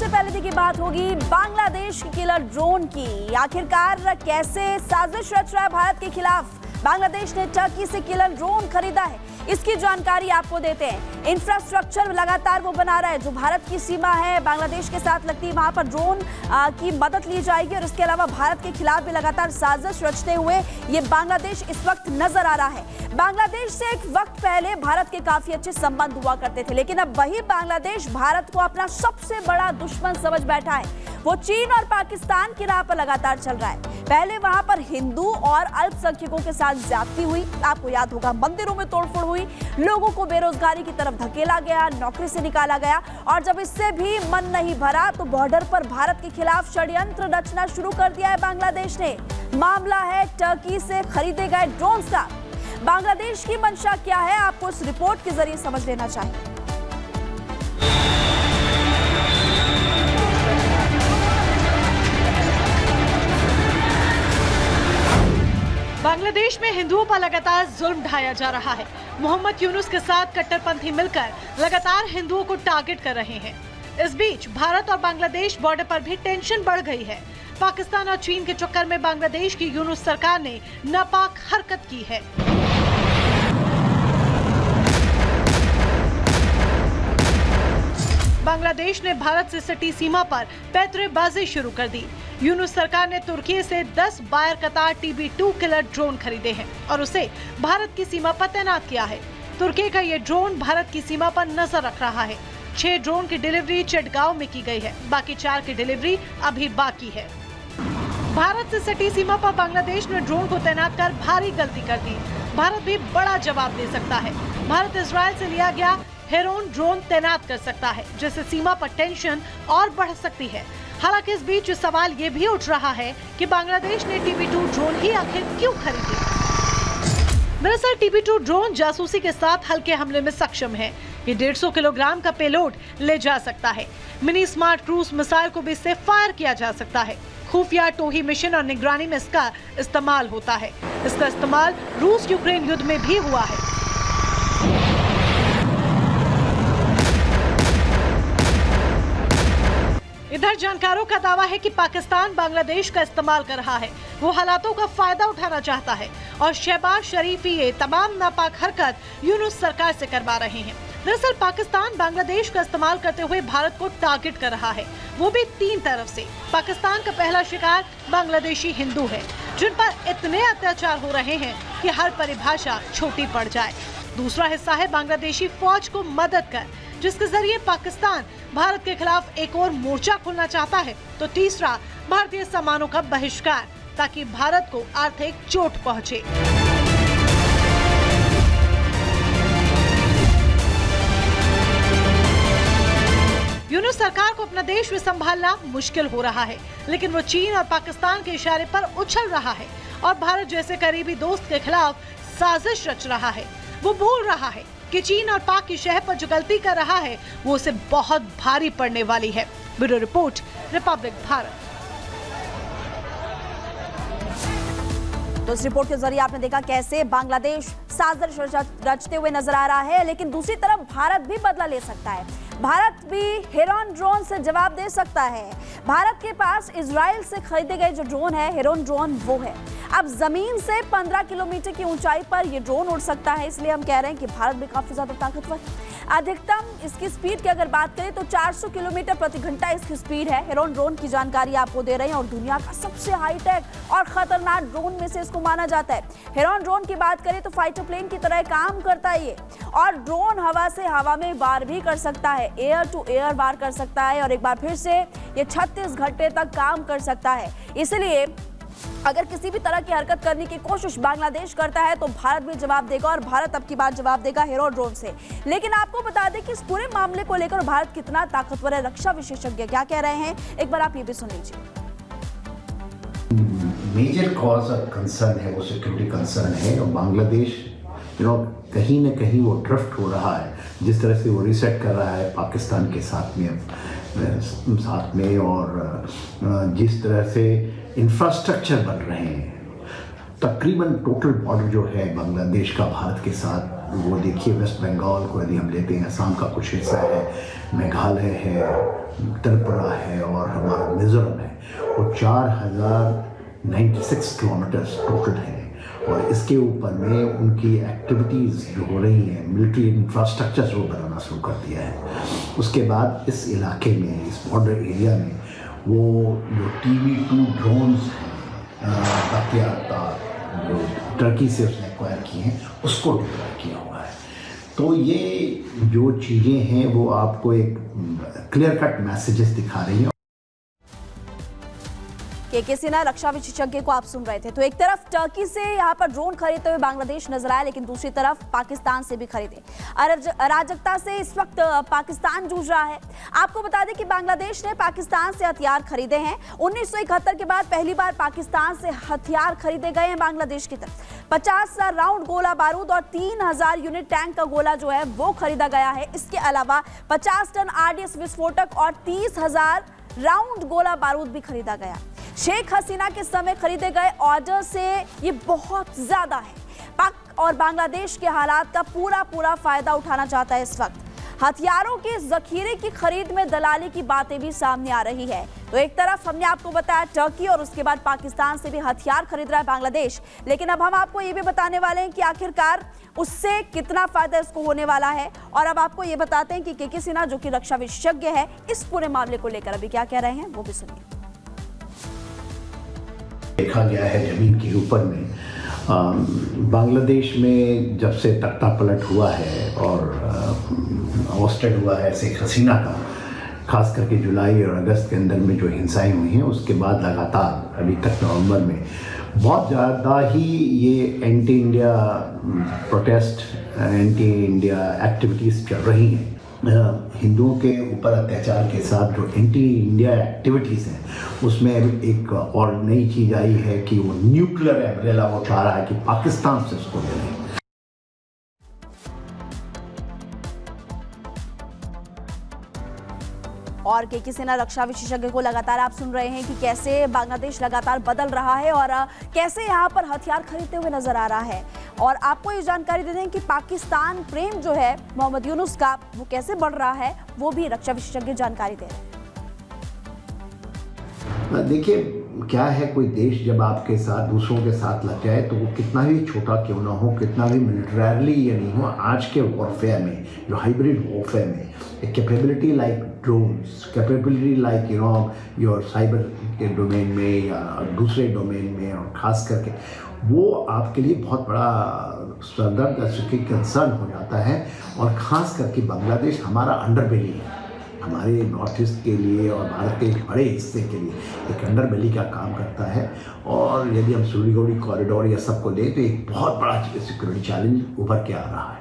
सबसे पहले देखिए बात होगी बांग्लादेश की किलर ड्रोन की। आखिरकार कैसे साजिश रच रहा है भारत के खिलाफ। बांग्लादेश ने टर्की से किलर ड्रोन खरीदा है, इसकी जानकारी आपको देते हैं। इंफ्रास्ट्रक्चर लगातार वो बना रहा है, जो भारत की सीमा है बांग्लादेश के साथ लगती है, वहां पर ड्रोन की मदद ली जाएगी। और इसके अलावा भारत के खिलाफ भी लगातार साजिश रचते हुए ये बांग्लादेश इस वक्त नजर आ रहा है। बांग्लादेश से एक वक्त पहले भारत के काफी अच्छे संबंध हुआ करते थे, लेकिन अब वही बांग्लादेश भारत को अपना सबसे बड़ा दुश्मन समझ बैठा है। वो चीन और पाकिस्तान की राह पर लगातार चल रहा है। पहले वहां पर हिंदू और अल्पसंख्यकों के साथ ज्यादती हुई, आपको याद होगा, मंदिरों में तोड़फोड़ हुई, लोगों को बेरोजगारी की तरफ धकेला गया, नौकरी से निकाला गया। और जब इससे भी मन नहीं भरा तो बॉर्डर पर भारत के खिलाफ षड्यंत्र रचना शुरू कर दिया है बांग्लादेश ने। मामला है टर्की से खरीदे गए ड्रोन्स का। बांग्लादेश की मंशा क्या है, आपको इस रिपोर्ट के जरिए समझ लेना चाहिए। बांग्लादेश में हिंदुओं पर लगातार जुल्म ढाया जा रहा है। मोहम्मद यूनुस के साथ कट्टरपंथी मिलकर लगातार हिंदुओं को टारगेट कर रहे हैं। इस बीच भारत और बांग्लादेश बॉर्डर पर भी टेंशन बढ़ गई है। पाकिस्तान और चीन के चक्कर में बांग्लादेश की यूनुस सरकार ने नापाक हरकत की है। बांग्लादेश ने भारत से सटी सीमा पर पैंतरेबाजी शुरू कर दी। यूनुस सरकार ने तुर्की से 10 बायर कतार TB2 किलर ड्रोन खरीदे हैं और उसे भारत की सीमा पर तैनात किया है। तुर्की का ये ड्रोन भारत की सीमा पर नजर रख रहा है। 6 ड्रोन की डिलीवरी चटगांव में की गई है, बाकी 4 की डिलीवरी अभी बाकी है। भारत से सटी सीमा पर बांग्लादेश ने ड्रोन को तैनात कर भारी गलती कर दी। भारत भी बड़ा जवाब दे सकता है। भारत इजराइल से लिया गया हेरोन ड्रोन तैनात कर सकता है, जिससे सीमा पर टेंशन और बढ़ सकती है। हालांकि इस बीच सवाल ये भी उठ रहा है कि बांग्लादेश ने TB2 ड्रोन ही आखिर क्यों खरीदी। दरअसल TB2 ड्रोन जासूसी के साथ हल्के हमले में सक्षम है। ये 150 किलोग्राम का पेलोड ले जा सकता है। मिनी स्मार्ट क्रूज मिसाइल को भी इससे फायर किया जा सकता है। खुफिया टोही मिशन और निगरानी में इसका इस्तेमाल होता है। इसका इस्तेमाल रूस यूक्रेन युद्ध में भी हुआ है। इधर जानकारों का दावा है कि पाकिस्तान बांग्लादेश का इस्तेमाल कर रहा है। वो हालातों का फायदा उठाना चाहता है और शहबाज शरीफ ये तमाम नापाक हरकत यूनुस सरकार से करवा रहे हैं। दरअसल पाकिस्तान बांग्लादेश का इस्तेमाल करते हुए भारत को टारगेट कर रहा है, वो भी 3 तरफ से। पाकिस्तान का पहला शिकार बांग्लादेशी हिंदू है, जिन पर इतने अत्याचार हो रहे हैं कि हर परिभाषा छोटी पड़ जाए। दूसरा हिस्सा है बांग्लादेशी फौज को मदद कर, जिसके जरिए पाकिस्तान भारत के खिलाफ एक और मोर्चा खोलना चाहता है। तो तीसरा भारतीय सामानों का बहिष्कार, ताकि भारत को आर्थिक चोट पहुंचे। यूनुस सरकार को अपना देश में संभालना मुश्किल हो रहा है, लेकिन वो चीन और पाकिस्तान के इशारे पर उछल रहा है और भारत जैसे करीबी दोस्त के खिलाफ साजिश रच रहा है। वो भूल रहा है कि चीन और पाक की शह पर जो गलती कर रहा है वो उसे बहुत भारी पड़ने वाली है। Bureau report, Republic Bharat. तो इस रिपोर्ट के जरिए आपने देखा कैसे बांग्लादेश साजिश रचते हुए नजर आ रहा है, लेकिन दूसरी तरफ भारत भी बदला ले सकता है। भारत भी हेरोन ड्रोन से जवाब दे सकता है। भारत के पास इजराइल से खरीदे गए जो ड्रोन है, हेरोन ड्रोन, वो है। अब जमीन से 15 किलोमीटर की ऊंचाई पर ये ड्रोन उड़ सकता है, इसलिए हम कह रहे हैं कि भारत भी काफी ज्यादा ताकतवर है। अधिकतम इसकी स्पीड की अगर बात करें तो 400 किलोमीटर प्रति घंटा इसकी स्पीड है। हेरोन ड्रोन की जानकारी आपको दे रहे हैं और दुनिया का सबसे हाईटेक और खतरनाक ड्रोन में से इसको माना जाता है। हेरोन ड्रोन की बात करें तो फाइटर प्लेन की तरह काम करता है ये, और ड्रोन हवा से हवा में वार भी कर सकता है, एयर टू एयर वार कर सकता है, और एक बार फिर से ये 36 घंटे तक काम कर सकता है। इसलिए अगर किसी भी तरह की हरकत करने की कोशिश बांग्लादेश करता है तो भारत भी जवाब देगा, और भारत अब की बार जवाब देगा हेरोन ड्रोन से। लेकिन आपको बता दें कि इस पूरे मामले को लेकर भारत कितना ताकतवर है, रक्षा विशेषज्ञ क्या कह रहे हैं, एक बार आप ये भी सुन लीजिए। मेजर कॉज ऑफ कंसर्न है, वो सिक्योरिटी कंसर्न है, और बांग्लादेश कहीं न कहीं वो ड्रिफ्ट हो रहा है। जिस तरह से वो रीसेट कर रहा है पाकिस्तान के साथ में और जिस तरह से इंफ्रास्ट्रक्चर बन रहे हैं, तकरीबन टोटल बॉर्डर जो है बांग्लादेश का भारत के साथ वो देखिए वेस्ट बंगाल को यदि हम लेते हैं, असम का कुछ हिस्सा है, मेघालय है, त्रिपुरा है और हमारा मिजोरम है, वो 4096 किलोमीटर्स टोटल है। और इसके ऊपर में उनकी एक्टिविटीज़ जो हो रही हैं, मिलिट्री इंफ्रास्ट्रक्चर वो बनाना शुरू कर दिया है। उसके बाद इस इलाके में, इस बॉर्डर एरिया में वो जो TB2 ड्रोन्स हैं, जो टर्की से उसने एक्वायर किए हैं, उसको डिप्लॉय किया हुआ है। तो ये जो चीज़ें हैं वो आपको एक क्लियर कट मैसेजेस दिखा रही हैं। के सिन्हा रक्षा विशेषज्ञ को आप सुन रहे थे। तो एक तरफ टर्की से यहाँ पर ड्रोन खरीदते हुए बांग्लादेश नजर आया, लेकिन दूसरी तरफ पाकिस्तान से भी खरीदे। अराजकता से इस वक्त पाकिस्तान जूझ रहा है। आपको बता दें कि बांग्लादेश ने पाकिस्तान से हथियार खरीदे हैं। 1971 के बाद पहली बार पाकिस्तान से हथियार खरीदे गए हैं बांग्लादेश की तरफ। 50,000 राउंड गोला बारूद और 3,000 यूनिट टैंक का गोला जो है वो खरीदा गया है। इसके अलावा 50 टन RDS विस्फोटक और 30,000 राउंड गोला बारूद भी खरीदा गया। शेख हसीना के समय खरीदे गए ऑर्डर से ये बहुत ज्यादा है। पाक और बांग्लादेश के हालात का पूरा फायदा उठाना चाहता है इस वक्त। हथियारों के जखीरे की खरीद में दलाली की बातें भी सामने आ रही है। तो एक तरफ हमने आपको बताया टर्की और उसके बाद पाकिस्तान से भी हथियार खरीद रहा है बांग्लादेश, लेकिन अब हम आपको ये भी बताने वाले हैं कि आखिरकार उससे कितना फायदा इसको होने वाला है। और अब आपको ये बताते हैं कि के सिन्हा जो कि रक्षा विशेषज्ञ है, इस पूरे मामले को लेकर अभी क्या कह रहे हैं वो भी सुनिए। देखा गया है ज़मीन के ऊपर में बांग्लादेश में जब से तख्ता पलट हुआ है और ओस्टेड हुआ है शेख हसीना का, खास करके जुलाई और अगस्त के अंदर में जो हिंसाएं हुई हैं, उसके बाद लगातार अभी तक नवंबर में बहुत ज़्यादा ही ये anti India protest, anti India activities चल रही हैं। हिंदुओं के ऊपर अत्याचार के साथ जो एंटी इंडिया एक्टिविटीज़ हैं, उसमें एक और नई चीज़ आई है कि वो न्यूक्लियर एम्ब्रेला वो चाह रहा है कि पाकिस्तान से उसको ले लें। और के सिन्हा रक्षा विशेषज्ञ को लगातार आप सुन रहे हैं कि कैसे बांग्लादेश लगातार बदल रहा है और कैसे यहाँ पर हथियार खरीदते हुए नजर आ रहा है। और आपको ये जानकारी दे दें कि पाकिस्तान प्रेम जो है मोहम्मद यूनुस का, वो कैसे बढ़ रहा है, वो भी रक्षा विशेषज्ञ जानकारी दे रहे हैं। देखिए क्या है, कोई देश जब आपके साथ दूसरों के साथ लग जाए तो वो कितना भी छोटा क्यों ना हो, कितना भी मिलिटरली या नहीं हो, आज के वॉरफेयर में, जो हाइब्रिड वॉरफेयर में, एक capability like drones, capability like your cyber के डोमेन में या दूसरे डोमेन में, और ख़ास करके वो आपके लिए बहुत बड़ा सदर्द कंसर्न हो जाता है। और ख़ास करके बांग्लादेश हमारा अंडरबेली है, हमारे नॉर्थ ईस्ट के लिए और भारत के एक बड़े हिस्से के लिए एक अंडरबेली का काम करता है। और यदि हम सिलीगुड़ी कॉरिडोर या सबको लें तो एक बहुत बड़ा सिक्योरिटी चैलेंज उभर के आ रहा है।